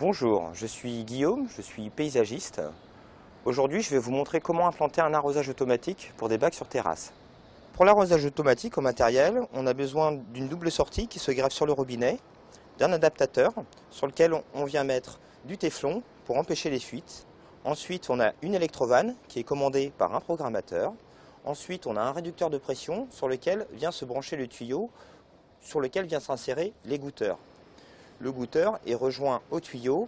Bonjour, je suis Guillaume, je suis paysagiste. Aujourd'hui, je vais vous montrer comment implanter un arrosage automatique pour des bacs sur terrasse. Pour l'arrosage automatique au matériel, on a besoin d'une double sortie qui se greffe sur le robinet, d'un adaptateur sur lequel on vient mettre du téflon pour empêcher les fuites. Ensuite, on a une électrovanne qui est commandée par un programmateur. Ensuite, on a un réducteur de pression sur lequel vient se brancher le tuyau sur lequel vient s'insérer l'égoutteur. Le goutteur est rejoint au tuyau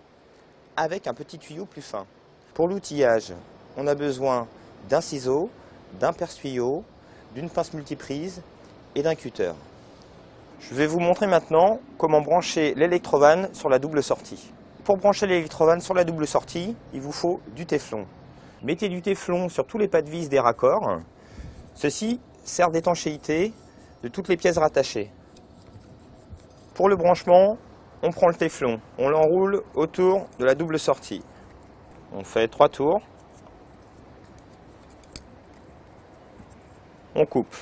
avec un petit tuyau plus fin. Pour l'outillage, on a besoin d'un ciseau, d'un perce-tuyau, d'une pince multiprise et d'un cutter. Je vais vous montrer maintenant comment brancher l'électrovanne sur la double sortie. Pour brancher l'électrovanne sur la double sortie, il vous faut du téflon. Mettez du téflon sur tous les pas de vis des raccords. Ceci sert d'étanchéité de toutes les pièces rattachées. Pour le branchement, on prend le téflon, on l'enroule autour de la double sortie. On fait 3 tours. On coupe.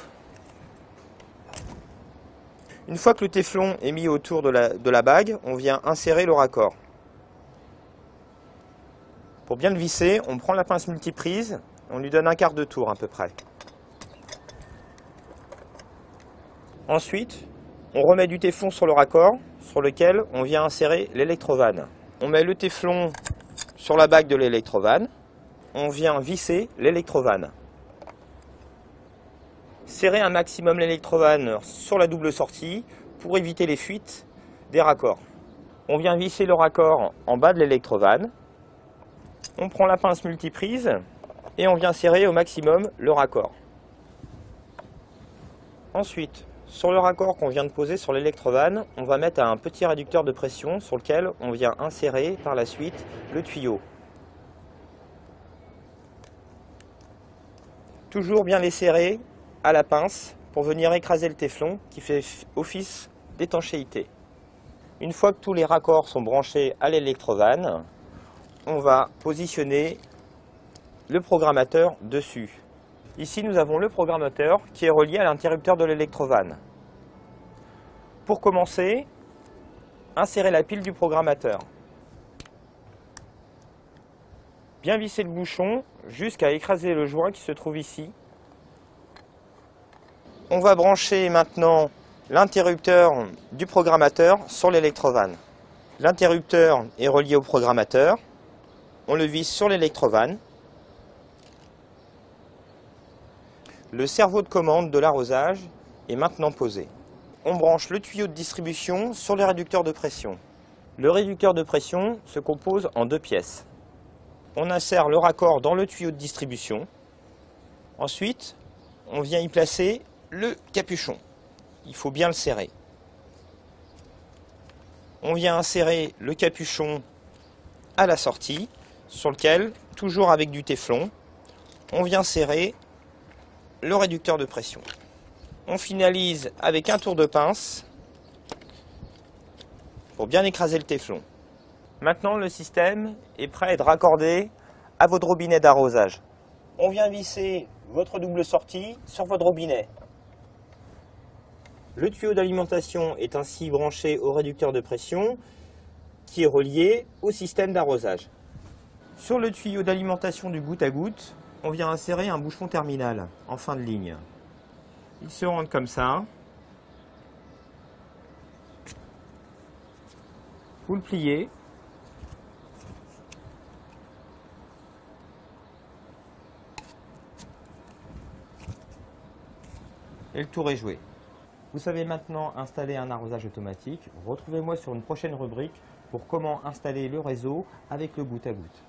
Une fois que le téflon est mis autour de la bague, on vient insérer le raccord. Pour bien le visser, on prend la pince multiprise, on lui donne un quart de tour à peu près. Ensuite, on remet du téflon sur le raccord sur lequel on vient insérer l'électrovanne. On met le téflon sur la bague de l'électrovanne, on vient visser l'électrovanne. Serrez un maximum l'électrovanne sur la double sortie pour éviter les fuites des raccords. On vient visser le raccord en bas de l'électrovanne. On prend la pince multiprise et on vient serrer au maximum le raccord. Ensuite, sur le raccord qu'on vient de poser sur l'électrovanne, on va mettre un petit réducteur de pression sur lequel on vient insérer par la suite le tuyau. Toujours bien les serrer à la pince pour venir écraser le téflon qui fait office d'étanchéité. Une fois que tous les raccords sont branchés à l'électrovanne, on va positionner le programmateur dessus. Ici, nous avons le programmateur qui est relié à l'interrupteur de l'électrovanne. Pour commencer, insérez la pile du programmateur. Bien visser le bouchon jusqu'à écraser le joint qui se trouve ici. On va brancher maintenant l'interrupteur du programmateur sur l'électrovanne. L'interrupteur est relié au programmateur. On le visse sur l'électrovanne. Le cerveau de commande de l'arrosage est maintenant posé. On branche le tuyau de distribution sur le réducteur de pression. Le réducteur de pression se compose en 2 pièces. On insère le raccord dans le tuyau de distribution. Ensuite, on vient y placer le capuchon. Il faut bien le serrer. On vient insérer le capuchon à la sortie, sur lequel, toujours avec du téflon, on vient serrer le réducteur de pression. On finalise avec un tour de pince pour bien écraser le téflon. Maintenant, le système est prêt à être raccordé à votre robinet d'arrosage. On vient visser votre double sortie sur votre robinet. Le tuyau d'alimentation est ainsi branché au réducteur de pression qui est relié au système d'arrosage. Sur le tuyau d'alimentation du goutte à goutte, on vient insérer un bouchon terminal en fin de ligne. Il se rentre comme ça. Vous le pliez. Et le tour est joué. Vous savez maintenant installer un arrosage automatique. Retrouvez-moi sur une prochaine rubrique pour comment installer le réseau avec le goutte à goutte.